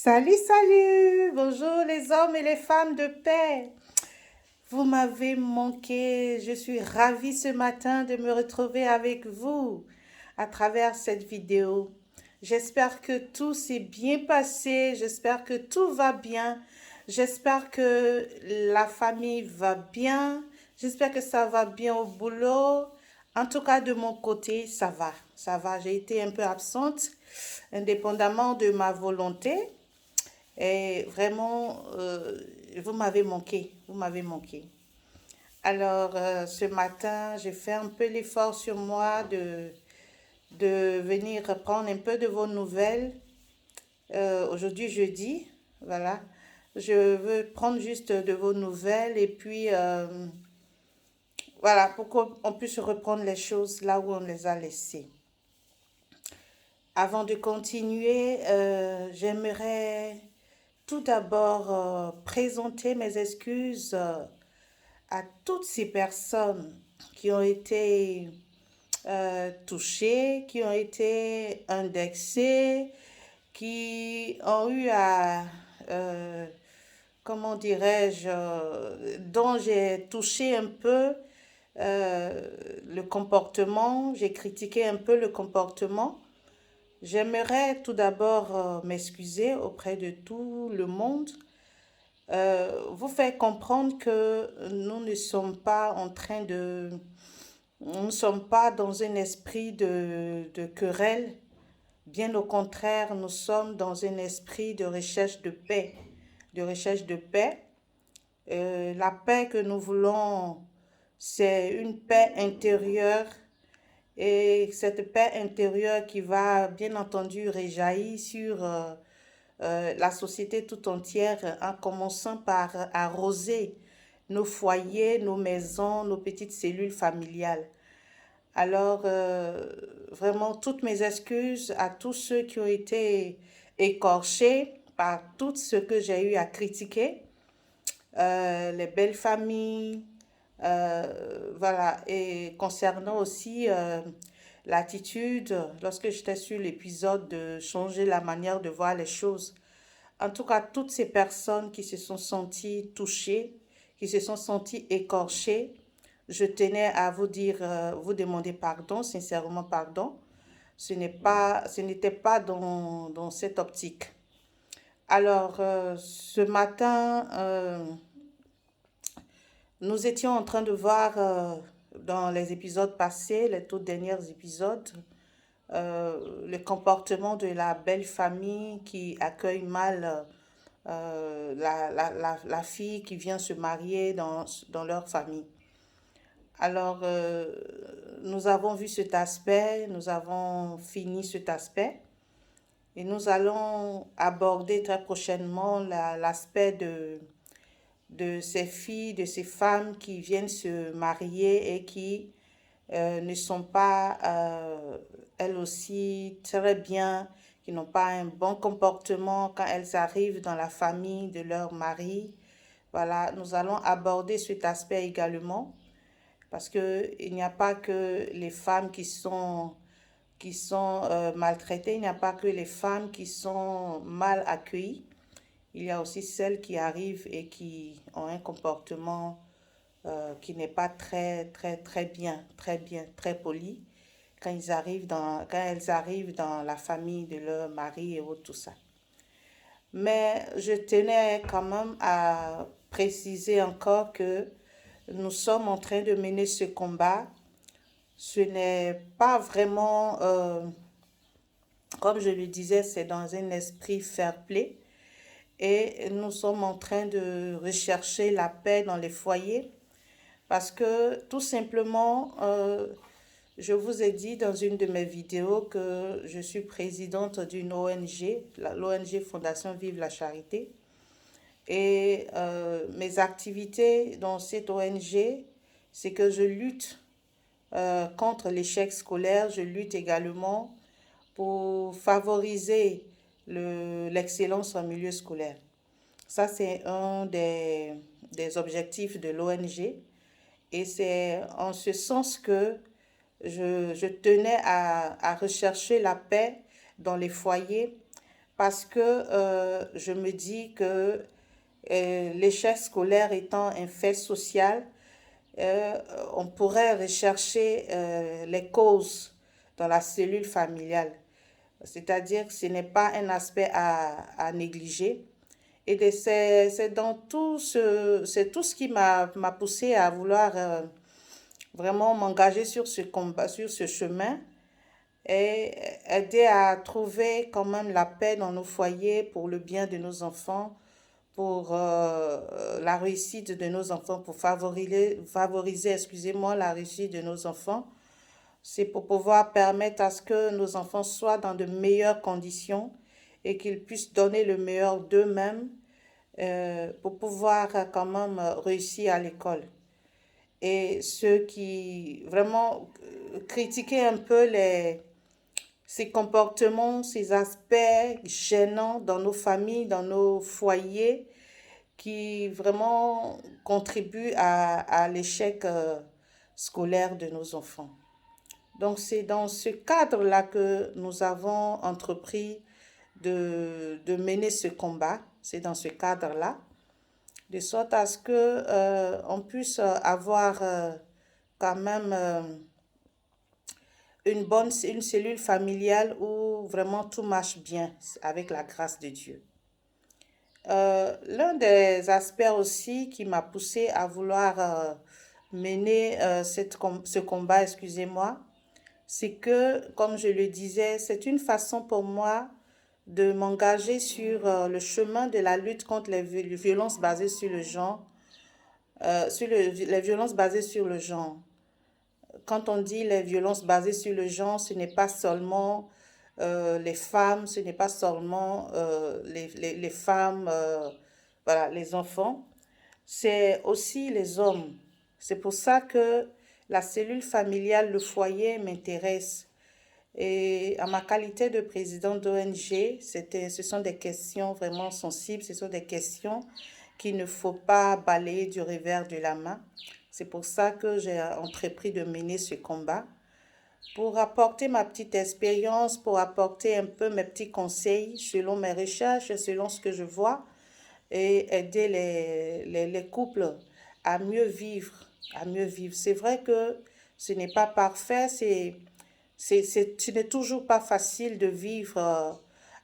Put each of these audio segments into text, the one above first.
Salut, salut! Bonjour les hommes et les femmes de paix. Vous m'avez manqué. Je suis ravie ce matin de me retrouver avec vous à travers cette vidéo. J'espère que tout s'est bien passé. J'espère que tout va bien. J'espère que la famille va bien. J'espère que ça va bien au boulot. En tout cas, de mon côté, ça va. Ça va. J'ai été un peu absente, indépendamment de ma volonté. Et vraiment, vous m'avez manqué, vous m'avez manqué. Alors, ce matin, j'ai fait un peu l'effort sur moi de venir prendre un peu de vos nouvelles. Aujourd'hui, jeudi, voilà. Je veux prendre juste de vos nouvelles et puis, voilà, pour qu'on puisse reprendre les choses là où on les a laissées. Avant de continuer, j'aimerais tout d'abord présenter mes excuses à toutes ces personnes qui ont été touchées, qui ont été indexées, qui ont eu à, euh, comment dirais-je, dont j'ai touché un peu le comportement, j'ai critiqué un peu le comportement. J'aimerais tout d'abord m'excuser auprès de tout le monde, vous faire comprendre que nous ne sommes pas en train de... Nous ne sommes pas dans un esprit de querelle. Bien au contraire, nous sommes dans un esprit de recherche de paix. De recherche de paix. La paix que nous voulons, c'est une paix intérieure. Et cette paix intérieure qui va bien entendu réjaillir sur la société tout entière en commençant par arroser nos foyers, nos maisons, nos petites cellules familiales. Alors, vraiment, toutes mes excuses à tous ceux qui ont été écorchés par tout ce que j'ai eu à critiquer, les belles familles, voilà, et concernant aussi l'attitude, lorsque j'étais sur l'épisode de changer la manière de voir les choses. En tout cas, toutes ces personnes qui se sont senties touchées, qui se sont senties écorchées, je tenais à vous dire, vous demander pardon, sincèrement pardon. Ce n'était pas dans cette optique. Alors, ce matin, nous étions en train de voir dans les épisodes passés, les tout derniers épisodes, le comportement de la belle famille qui accueille mal la fille qui vient se marier dans leur famille. Alors, nous avons vu cet aspect, nous avons fini cet aspect et nous allons aborder très prochainement l'aspect de ces filles, de ces femmes qui viennent se marier et qui ne sont pas elles aussi très bien, qui n'ont pas un bon comportement quand elles arrivent dans la famille de leur mari. Voilà, nous allons aborder cet aspect également parce qu'il n'y a pas que les femmes qui sont maltraitées, il n'y a pas que les femmes qui sont mal accueillies. Il y a aussi celles qui arrivent et qui ont un comportement qui n'est pas très bien, très poli quand elles arrivent dans la famille de leur mari et autres, tout ça. Mais je tenais quand même à préciser encore que nous sommes en train de mener ce combat. Ce n'est pas vraiment, comme je le disais, c'est dans un esprit fair play. Et nous sommes en train de rechercher la paix dans les foyers parce que tout simplement, je vous ai dit dans une de mes vidéos que je suis présidente d'une ONG, l'ONG Fondation Vive la Charité. Et mes activités dans cette ONG, c'est que je lutte contre l'échec scolaire, je lutte également pour favoriser l'excellence en milieu scolaire. Ça, c'est un des objectifs de l'ONG. Et c'est en ce sens que je tenais à rechercher la paix dans les foyers parce que je me dis que l'échec scolaire étant un fait social, euh, on pourrait rechercher les causes dans la cellule familiale. C'est-à-dire que ce n'est pas un aspect à négliger. Et c'est dans c'est tout ce qui m'a poussé à vouloir vraiment m'engager sur ce combat, sur ce chemin et aider à trouver quand même la paix dans nos foyers pour le bien de nos enfants, pour la réussite de nos enfants, pour favoriser, excusez-moi, la réussite de nos enfants. C'est pour pouvoir permettre à ce que nos enfants soient dans de meilleures conditions et qu'ils puissent donner le meilleur d'eux-mêmes pour pouvoir quand même réussir à l'école. Et ceux qui vraiment critiquaient un peu ces comportements, ces aspects gênants dans nos familles, dans nos foyers, qui vraiment contribuent à l'échec scolaire de nos enfants. Donc c'est dans ce cadre-là que nous avons entrepris de mener ce combat. C'est dans ce cadre-là, de sorte à ce que on puisse avoir quand même une cellule familiale où vraiment tout marche bien avec la grâce de Dieu. L'un des aspects aussi qui m'a poussé à vouloir mener ce combat, excusez-moi, c'est que, comme je le disais, c'est une façon pour moi de m'engager sur le chemin de la lutte contre les violences basées sur le genre, les violences basées sur le genre. Quand on dit les violences basées sur le genre, ce n'est pas seulement les femmes, ce n'est pas seulement les femmes, voilà, les enfants, c'est aussi les hommes. C'est pour ça que la cellule familiale, le foyer m'intéresse. Et à ma qualité de président d'ONG, ce sont des questions vraiment sensibles, ce sont des questions qu'il ne faut pas balayer du revers de la main. C'est pour ça que j'ai entrepris de mener ce combat, pour apporter ma petite expérience, pour apporter un peu mes petits conseils selon mes recherches, selon ce que je vois, et aider les couples à mieux vivre, à mieux vivre. C'est vrai que ce n'est pas parfait, ce n'est toujours pas facile de vivre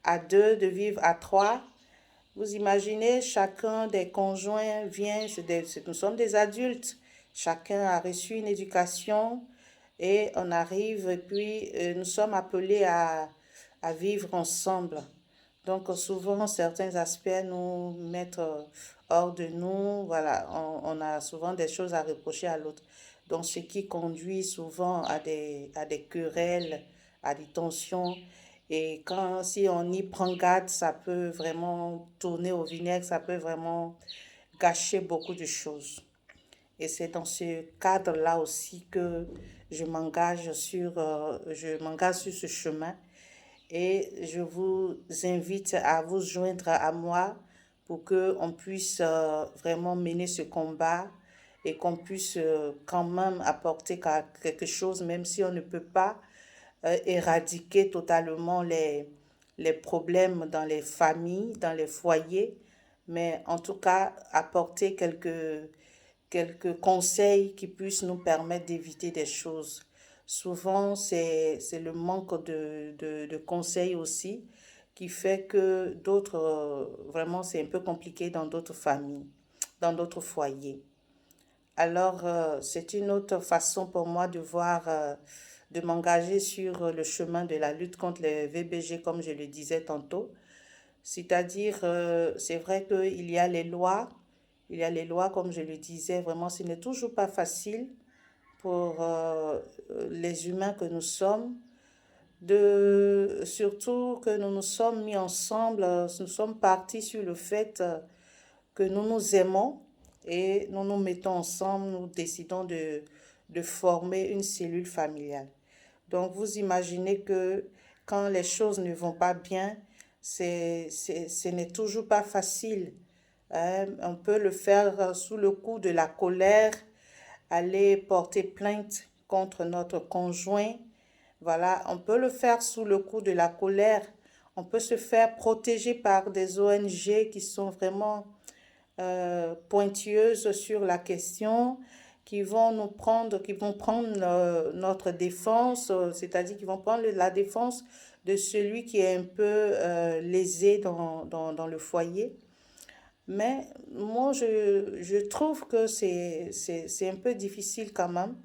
à deux, de vivre à trois. Vous imaginez, chacun des conjoints vient, nous sommes des adultes, chacun a reçu une éducation et on arrive et puis nous sommes appelés à vivre ensemble. Donc souvent, certains aspects nous mettent hors de nous. Voilà, on a souvent des choses à reprocher à l'autre. Donc ce qui conduit souvent à des querelles, à des tensions. Et quand, si on y prend garde, ça peut vraiment tourner au vinaigre, ça peut vraiment gâcher beaucoup de choses. Et c'est dans ce cadre-là aussi que je m'engage sur ce chemin et je vous invite à vous joindre à moi pour qu'on puisse vraiment mener ce combat et qu'on puisse quand même apporter quelque chose, même si on ne peut pas éradiquer totalement les problèmes dans les familles, dans les foyers, mais en tout cas apporter quelques conseils qui puissent nous permettre d'éviter des choses. Souvent, c'est le manque de conseils aussi qui fait que d'autres, vraiment, c'est un peu compliqué dans d'autres familles, dans d'autres foyers. Alors, c'est une autre façon pour moi de voir, de m'engager sur le chemin de la lutte contre les VBG, comme je le disais tantôt. C'est-à-dire, c'est vrai qu'il y a les lois, il y a les lois, comme je le disais, vraiment, ce n'est toujours pas facile pour les humains que nous sommes, surtout que nous nous sommes mis ensemble, nous sommes partis sur le fait que nous nous aimons et nous nous mettons ensemble, nous décidons de former une cellule familiale. Donc vous imaginez que quand les choses ne vont pas bien, ce n'est toujours pas facile. Hein. On peut le faire sous le coup de la colère, aller porter plainte contre notre conjoint. Voilà, on peut le faire sous le coup de la colère. On peut se faire protéger par des ONG qui sont vraiment pointueuses sur la question, qui vont prendre notre défense, c'est-à-dire qui vont prendre la défense de celui qui est un peu lésé dans le foyer. Mais moi, je trouve que c'est un peu difficile quand même.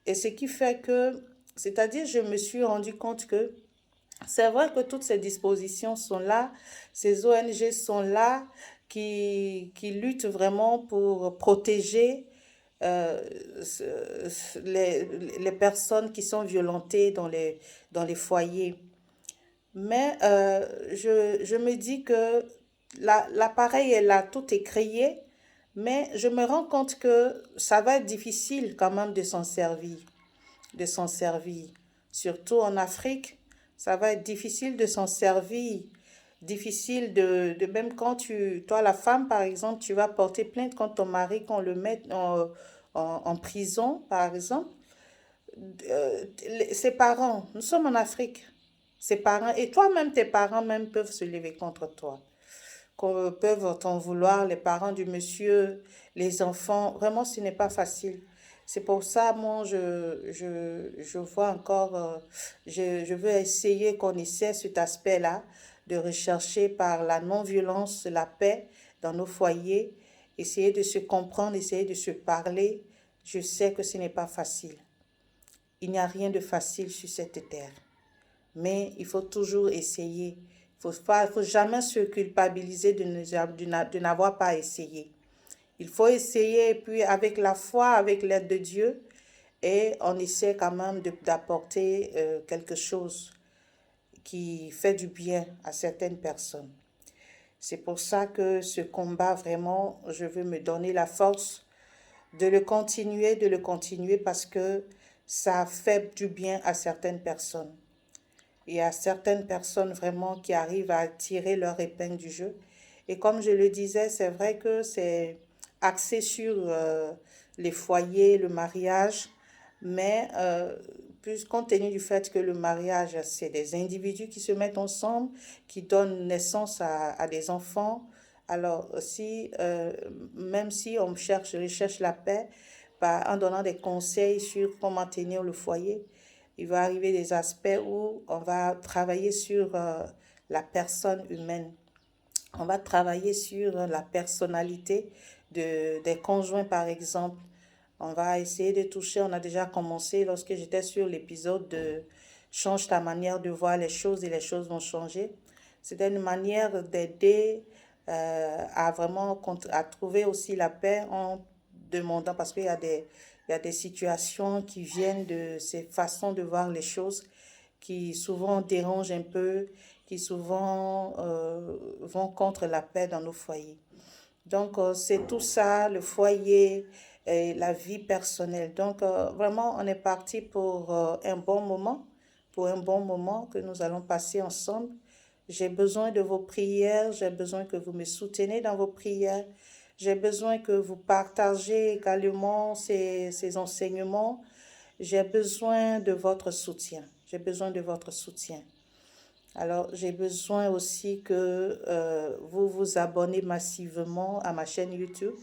Et ce qui fait que, c'est-à-dire, je me suis rendu compte que c'est vrai que toutes ces dispositions sont là, ces ONG sont là, qui luttent vraiment pour protéger euh, les personnes qui sont violentées dans les foyers. Mais je me dis que l'appareil est là, tout est créé, mais je me rends compte que ça va être difficile quand même de s'en servir. Surtout en Afrique, ça va être difficile de s'en servir. Difficile même quand toi la femme par exemple, tu vas porter plainte contre ton mari, qu'on le mette en prison par exemple. Ses parents, nous sommes en Afrique, ses parents, et toi-même, tes parents même peuvent se lever contre toi, peuvent t'en vouloir, les parents du monsieur, les enfants. Vraiment, ce n'est pas facile. C'est pour ça, moi, je vois encore, je veux essayer qu'on essaie cet aspect-là, de rechercher par la non-violence la paix dans nos foyers, essayer de se comprendre, essayer de se parler. Je sais que ce n'est pas facile. Il n'y a rien de facile sur cette terre. Mais il faut toujours essayer. Faut jamais se culpabiliser de n'avoir pas essayé. Il faut essayer et puis avec la foi, avec l'aide de Dieu, et on essaie quand même d'apporter quelque chose qui fait du bien à certaines personnes. C'est pour ça que ce combat, vraiment, je veux me donner la force de le continuer parce que ça fait du bien à certaines personnes. Il y a certaines personnes vraiment qui arrivent à tirer leur épingle du jeu. Et comme je le disais, c'est vrai que c'est axé sur les foyers, le mariage, mais plus compte tenu du fait que le mariage, c'est des individus qui se mettent ensemble, qui donnent naissance à des enfants. Alors, si, même si on recherche la paix en donnant des conseils sur comment tenir le foyer, il va arriver des aspects où on va travailler sur la personne humaine. On va travailler sur la personnalité des conjoints, par exemple. On va essayer de toucher, on a déjà commencé lorsque j'étais sur l'épisode de Change ta manière de voir les choses et les choses vont changer. C'était une manière d'aider à vraiment à trouver aussi la paix en demandant, parce qu'il y a il y a des situations qui viennent de ces façons de voir les choses qui souvent dérangent un peu, qui souvent vont contre la paix dans nos foyers. Donc, c'est tout ça, le foyer et la vie personnelle. Donc, vraiment, on est parti pour pour un bon moment que nous allons passer ensemble. J'ai besoin de vos prières, j'ai besoin que vous me souteniez dans vos prières. J'ai besoin que vous partagez également ces enseignements. J'ai besoin de votre soutien. J'ai besoin de votre soutien. Alors, j'ai besoin aussi que vous vous abonnez massivement à ma chaîne YouTube.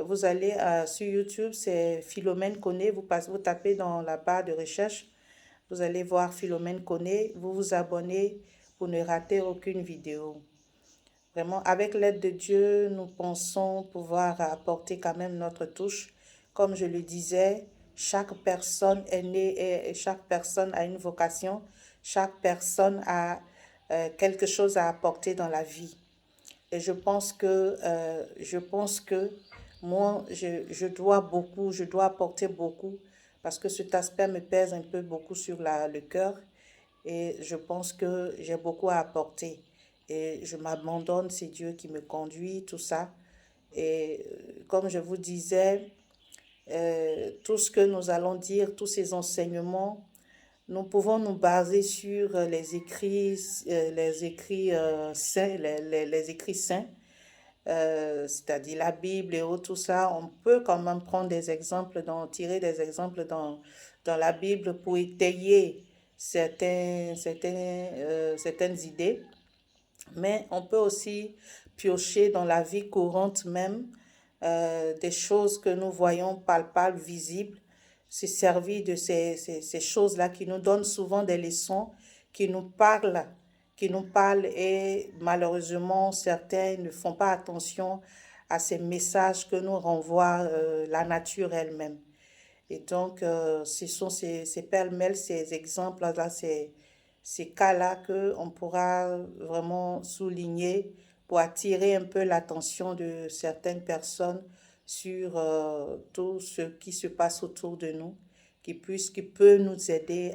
Vous allez sur YouTube, c'est Philomène Koné. Vous tapez dans la barre de recherche, vous allez voir Philomène Koné. Vous vous abonnez pour ne rater aucune vidéo. Vraiment, avec l'aide de Dieu, nous pensons pouvoir apporter quand même notre touche. Comme je le disais, chaque personne est née et chaque personne a une vocation. Chaque personne a quelque chose à apporter dans la vie. Et je pense que moi, je dois beaucoup, je dois apporter beaucoup parce que cet aspect me pèse un peu beaucoup sur le cœur et je pense que j'ai beaucoup à apporter. Et je m'abandonne, c'est Dieu qui me conduit, tout ça. Et comme je vous disais, tout ce que nous allons dire, tous ces enseignements, nous pouvons nous baser sur les écrits saints, les écrits saints, c'est-à-dire la Bible et autres, tout ça. On peut quand même prendre des exemples, tirer des exemples dans la Bible pour étayer certaines idées, mais on peut aussi piocher dans la vie courante même, des choses que nous voyons palpables, visibles, se servir de ces choses-là qui nous donnent souvent des leçons, qui nous parlent, et malheureusement certains ne font pas attention à ces messages que nous renvoie la nature elle-même. Et donc, ce sont ces pêle-mêle, ces exemples-là, ces cas-là qu'on pourra vraiment souligner pour attirer un peu l'attention de certaines personnes sur tout ce qui se passe autour de nous, qui peut nous aider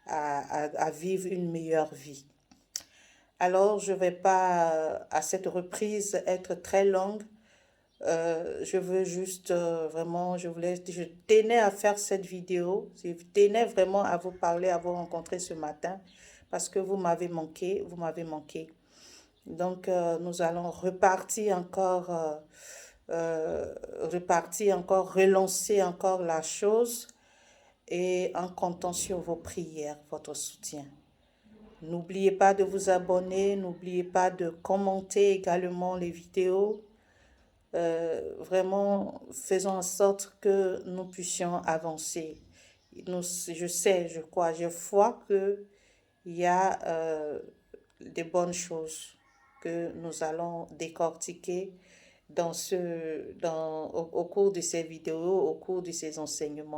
à vivre une meilleure vie. Alors, je ne vais pas, à cette reprise, être très longue. Je veux juste vraiment, je tenais à faire cette vidéo, je tenais vraiment à vous parler, à vous rencontrer ce matin, parce que vous m'avez manqué, vous m'avez manqué. Donc, nous allons repartir encore, relancer encore la chose et en comptant sur vos prières, votre soutien. N'oubliez pas de vous abonner, n'oubliez pas de commenter également les vidéos. Vraiment, faisons en sorte que nous puissions avancer. Je crois, je vois qu'il y a des bonnes choses que nous allons décortiquer au cours de ces vidéos, au cours de ces enseignements.